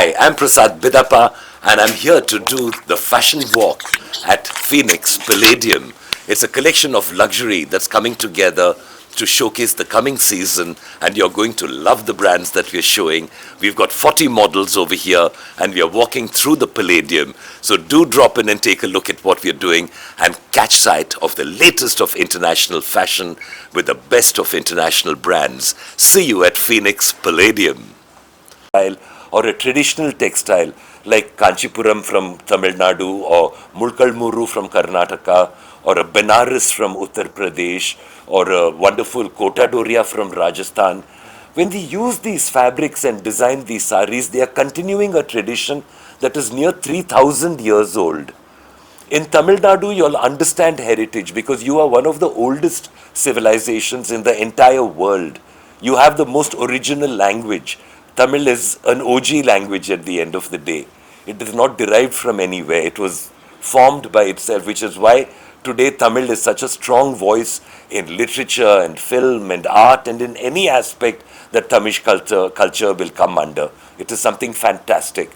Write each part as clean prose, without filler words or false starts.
Hi, I'm Prasad Bidapa and I'm here to do the fashion walk at Phoenix Palladium. It's a collection of luxury that's coming together to showcase the coming season, and you're going to love the brands that we're showing. We've got 40 models over here and we are walking through the Palladium. So do drop in and take a look at what we're doing and catch sight of the latest of international fashion with the best of international brands. See you at Phoenix Palladium. Or a traditional textile like Kanchipuram from Tamil Nadu, or Mulkalmuru from Karnataka, or a Benares from Uttar Pradesh, or a wonderful Kota Doria from Rajasthan. When we use these fabrics and design these saris, they are continuing a tradition that is near 3,000 years old. In Tamil Nadu, you'll understand heritage because you are one of the oldest civilizations in the entire world. You have the most original language. Tamil is an OG language at the end of the day. It is not derived from anywhere. It was formed by itself, which is why today Tamil is such a strong voice in literature and film and art and in any aspect that Tamil culture will come under. It is something fantastic.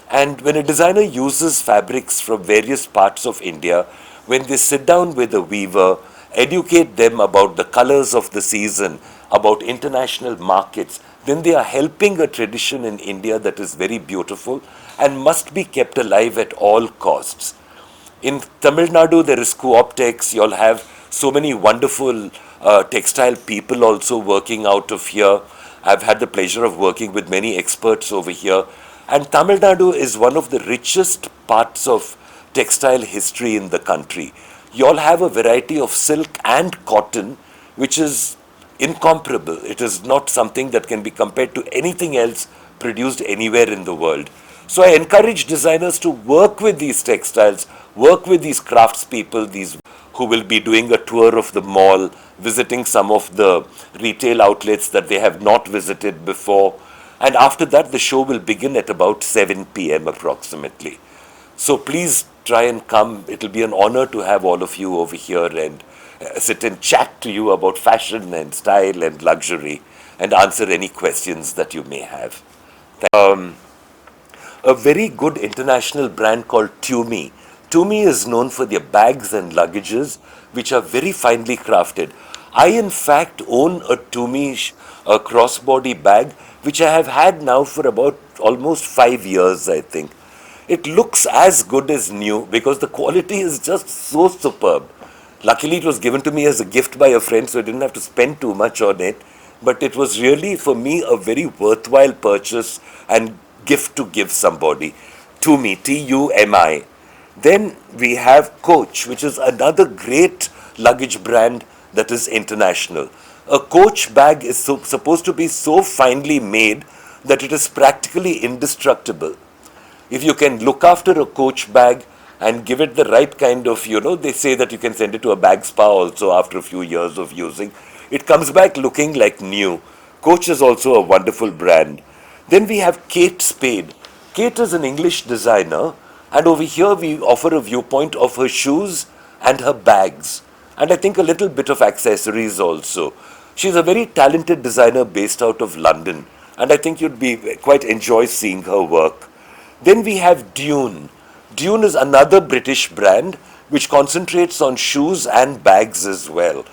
And when a designer uses fabrics from various parts of India, when they sit down with a weaver, educate them about the colors of the season, about international markets, then they are helping a tradition in India that is very beautiful and must be kept alive at all costs. In Tamil Nadu, there is Co-optex. You'll have so many wonderful textile people also working out of here. I've had the pleasure of working with many experts over here. And Tamil Nadu is one of the richest parts of textile history in the country. You'll have a variety of silk and cotton, which is incomparable. It is not something that can be compared to anything else produced anywhere in the world. So I encourage designers to work with these textiles, work with these craftspeople, these who will be doing a tour of the mall, visiting some of the retail outlets that they have not visited before. And after that, the show will begin at about 7 p.m. approximately. So please try and come. It'll be an honor to have all of you over here and sit and chat to you about fashion and style and luxury and answer any questions that you may have. A very good international brand called Tumi. Tumi is known for their bags and luggages, which are very finely crafted. I, in fact, own a Tumi crossbody bag, which I have had now for about almost 5 years, I think. It looks as good as new because the quality is just so superb. Luckily, it was given to me as a gift by a friend, so I didn't have to spend too much on it. But it was really, for me, a very worthwhile purchase and gift to give somebody. Tumi, Tumi. Then we have Coach, which is another great luggage brand that is international. A Coach bag is supposed to be so finely made that it is practically indestructible. If you can look after a Coach bag and give it the right kind of, they say that you can send it to a bag spa also after a few years of using. It comes back looking like new. Coach is also a wonderful brand. Then we have Kate Spade. Kate is an English designer, and over here we offer a viewpoint of her shoes and her bags, and I think a little bit of accessories also. She's a very talented designer based out of London, and I think you'd be quite enjoy seeing her work. Then we have Dune. Dune is another British brand which concentrates on shoes and bags as well.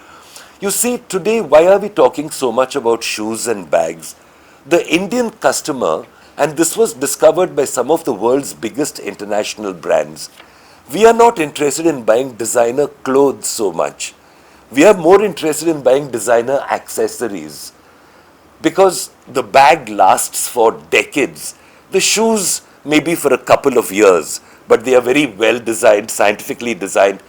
You see, today, why are we talking so much about shoes and bags? The Indian customer, and this was discovered by some of the world's biggest international brands, we are not interested in buying designer clothes so much. We are more interested in buying designer accessories because the bag lasts for decades. The shoes maybe for a couple of years, but they are very well designed, scientifically designed.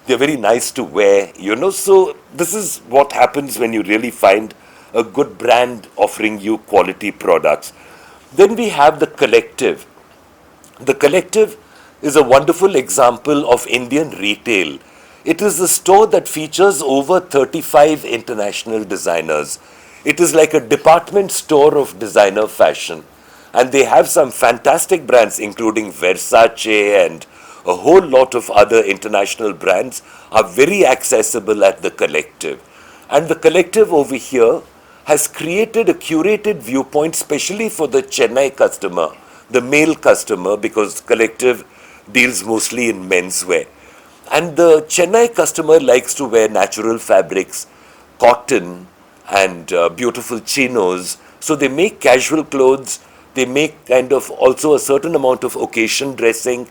They're very nice to wear, So this is what happens when you really find a good brand offering you quality products. Then we have The Collective. The Collective is a wonderful example of Indian retail. It is a store that features over 35 international designers. It is like a department store of designer fashion. And they have some fantastic brands, including Versace and a whole lot of other international brands are very accessible at The Collective. And The Collective over here has created a curated viewpoint specially for the Chennai customer, the male customer, because collective deals mostly in menswear. And the Chennai customer likes to wear natural fabrics, cotton, and beautiful chinos. So they make casual clothes. They make kind of also a certain amount of occasion dressing.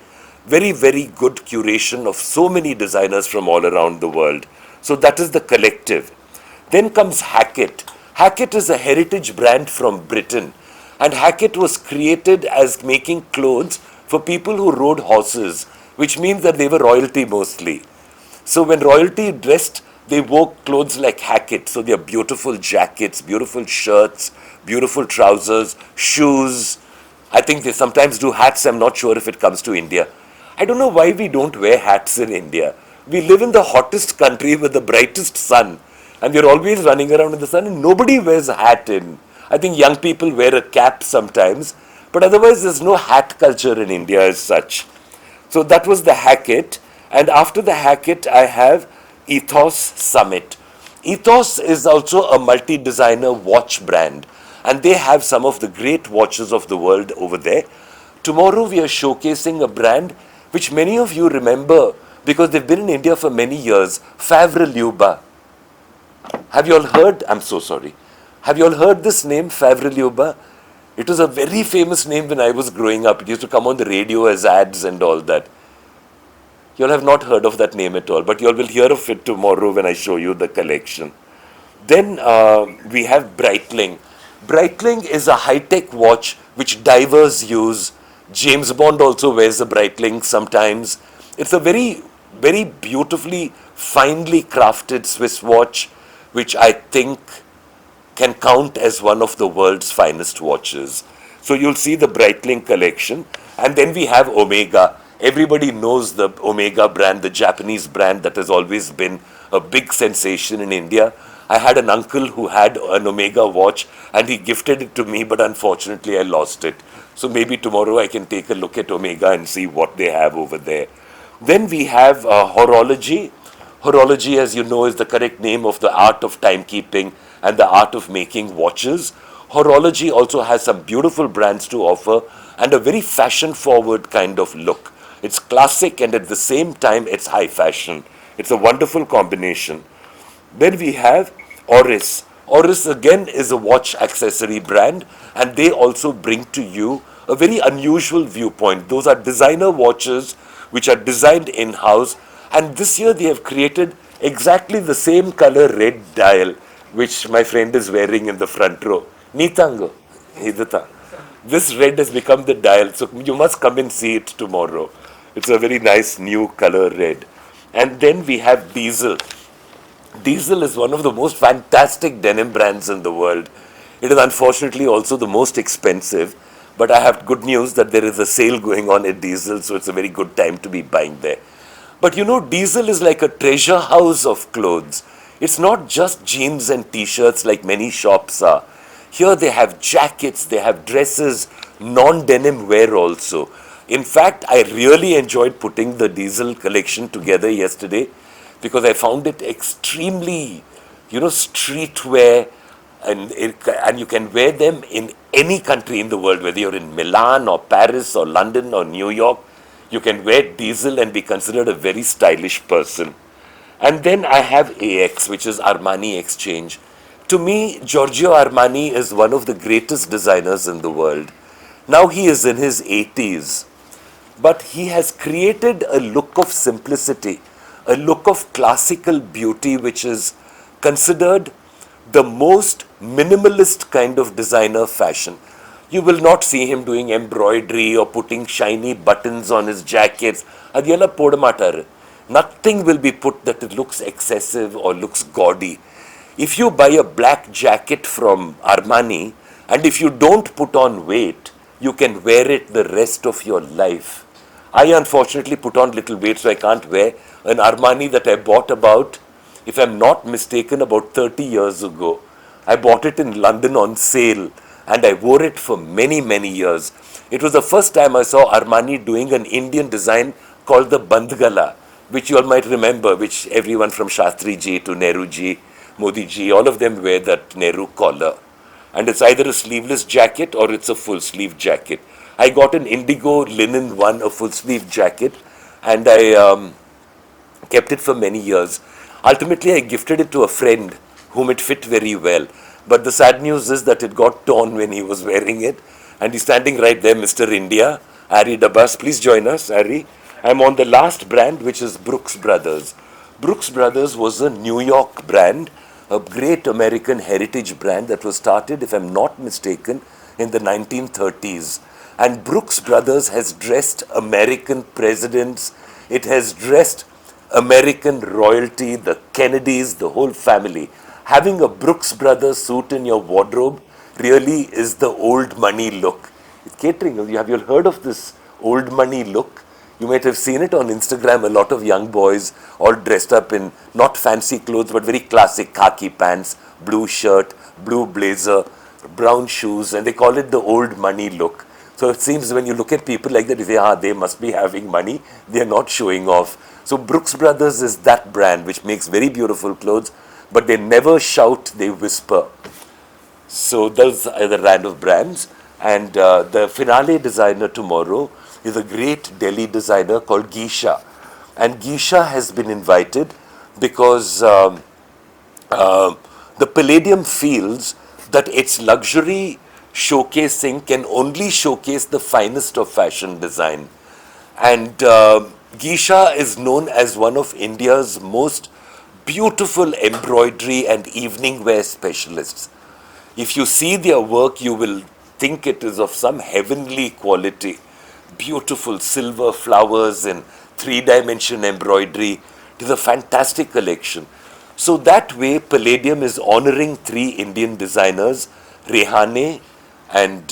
Very, very good curation of so many designers from all around the world. So that is the collective. Then comes Hackett. Hackett is a heritage brand from Britain. And Hackett was created as making clothes for people who rode horses, which means that they were royalty mostly. So when royalty dressed, they wore clothes like Hackett. So they are beautiful jackets, beautiful shirts, beautiful trousers, shoes. I think they sometimes do hats. I'm not sure if it comes to India. I don't know why we don't wear hats in India. We live in the hottest country with the brightest sun, and we're always running around in the sun, and nobody wears a hat in. I think young people wear a cap sometimes, but otherwise there's no hat culture in India as such. So that was the Hackett, and after the Hackett I have Ethos Summit. Ethos is also a multi-designer watch brand, and they have some of the great watches of the world over there. Tomorrow we are showcasing a brand which many of you remember because they've been in India for many years, Favre Luba. Have you all heard? I'm so sorry. Have you all heard this name, Favre Luba? It was a very famous name when I was growing up. It used to come on the radio as ads and all that. You all have not heard of that name at all, but you all will hear of it tomorrow when I show you the collection. Then we have Breitling. Breitling is a high-tech watch which divers use. James Bond also wears a Breitling sometimes. It's a very, very beautifully, finely crafted Swiss watch, which I think can count as one of the world's finest watches. So you'll see the Breitling collection. And then we have Omega. Everybody knows the Omega brand, the Japanese brand that has always been a big sensation in India. I had an uncle who had an Omega watch and he gifted it to me, but unfortunately I lost it. So maybe tomorrow I can take a look at Omega and see what they have over there. Then we have Horology. Horology, as you know, is the correct name of the art of timekeeping and the art of making watches. Horology also has some beautiful brands to offer and a very fashion-forward kind of look. It's classic and at the same time it's high fashion. It's a wonderful combination. Then we have Oris. Oris again is a watch accessory brand and they also bring to you a very unusual viewpoint. Those are designer watches which are designed in-house, and this year they have created exactly the same color red dial which my friend is wearing in the front row. Nitango, Hidata. This red has become the dial, so you must come and see it tomorrow. It's a very nice new color red. And then we have Diesel. Diesel is one of the most fantastic denim brands in the world. It is unfortunately also the most expensive, but I have good news that there is a sale going on at Diesel, so it's a very good time to be buying there. But you know, Diesel is like a treasure house of clothes. It's not just jeans and t-shirts like many shops are. Here they have jackets, they have dresses, non-denim wear also. In fact, I really enjoyed putting the Diesel collection together yesterday because I found it extremely, streetwear, and you can wear them in any country in the world, whether you're in Milan or Paris or London or New York. You can wear Diesel and be considered a very stylish person. And then I have AX, which is Armani Exchange. To me, Giorgio Armani is one of the greatest designers in the world. Now he is in his 80s, but he has created a look of simplicity, a look of classical beauty, which is considered the most minimalist kind of designer fashion. You will not see him doing embroidery or putting shiny buttons on his jackets. Adiyella podamatar. Nothing will be put that it looks excessive or looks gaudy. If you buy a black jacket from Armani and if you don't put on weight, you can wear it the rest of your life. I unfortunately put on little weight, so I can't wear an Armani that I bought about, if I'm not mistaken, about 30 years ago. I bought it in London on sale and I wore it for many, many years. It was the first time I saw Armani doing an Indian design called the Bandgala, which you all might remember, which everyone from Shastri ji to Nehru ji, Modi ji, all of them wear that Nehru collar. And it's either a sleeveless jacket or it's a full sleeve jacket. I got an indigo linen one, a full sleeve jacket, and I kept it for many years. Ultimately, I gifted it to a friend whom it fit very well. But the sad news is that it got torn when he was wearing it. And he's standing right there, Mr. India, Ari Dabas. Please join us, Ari. I'm on the last brand, which is Brooks Brothers. Brooks Brothers was a New York brand, a great American heritage brand that was started, if I'm not mistaken, in the 1930s. And Brooks Brothers has dressed American presidents. It has dressed American royalty, the Kennedys, the whole family. Having a Brooks Brothers suit in your wardrobe really is the old money look. It's catering. Have you heard of this old money look? You might have seen it on Instagram, a lot of young boys all dressed up in not fancy clothes but very classic khaki pants, blue shirt, blue blazer, brown shoes, and they call it the old money look. So it seems when you look at people like that, you say, they must be having money. They're not showing off. So Brooks Brothers is that brand which makes very beautiful clothes, but they never shout, they whisper. So those are the brand of brands. And the finale designer tomorrow is a great Delhi designer called Geisha. And Geisha has been invited because the Palladium feels that its luxury showcasing can only showcase the finest of fashion design. And Geisha is known as one of India's most beautiful embroidery and evening wear specialists. If you see their work, you will think it is of some heavenly quality. Beautiful silver flowers and three-dimension embroidery. It is a fantastic collection. So that way, Palladium is honoring three Indian designers, Rehane and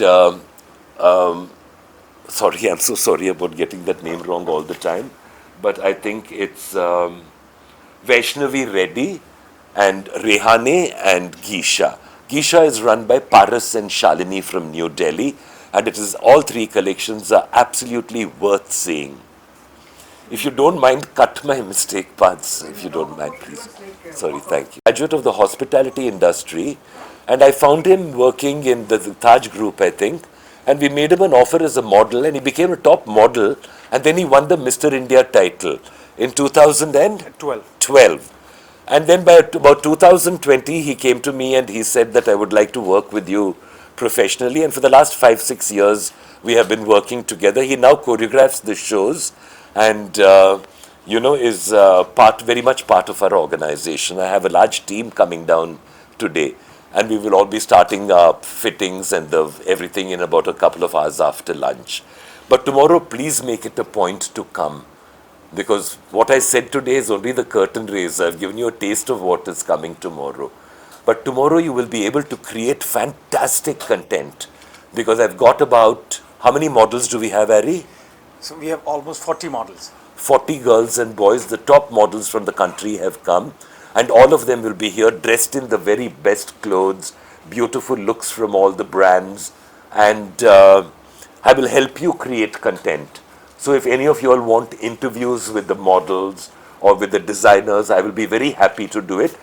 sorry, I'm so sorry about getting that name wrong all the time, but I think it's Vaishnavi Reddy and Rehane and Geisha. Geisha is run by Paras and Shalini from New Delhi, and it is all three collections are absolutely worth seeing. If you don't mind, cut my mistake parts, if you don't mind, please. Sorry, thank you. Graduate of the hospitality industry, and I found him working in the Taj Group, I think, and we made him an offer as a model, and he became a top model, and then he won the Mr. India title in 2012. And then by about 2020, he came to me and he said that I would like to work with you professionally, and for the last 5-6 years, we have been working together. He now choreographs the shows and is very much part of our organization. I have a large team coming down today, and we will all be starting fittings and everything in about a couple of hours after lunch. But tomorrow, please make it a point to come, because what I said today is only the curtain raiser. I've given you a taste of what is coming tomorrow. But tomorrow you will be able to create fantastic content, because I've got about, how many models do we have, Ari? So we have almost 40 models. 40 girls and boys, the top models from the country have come, and all of them will be here dressed in the very best clothes, beautiful looks from all the brands, and I will help you create content. So if any of you all want interviews with the models or with the designers, I will be very happy to do it.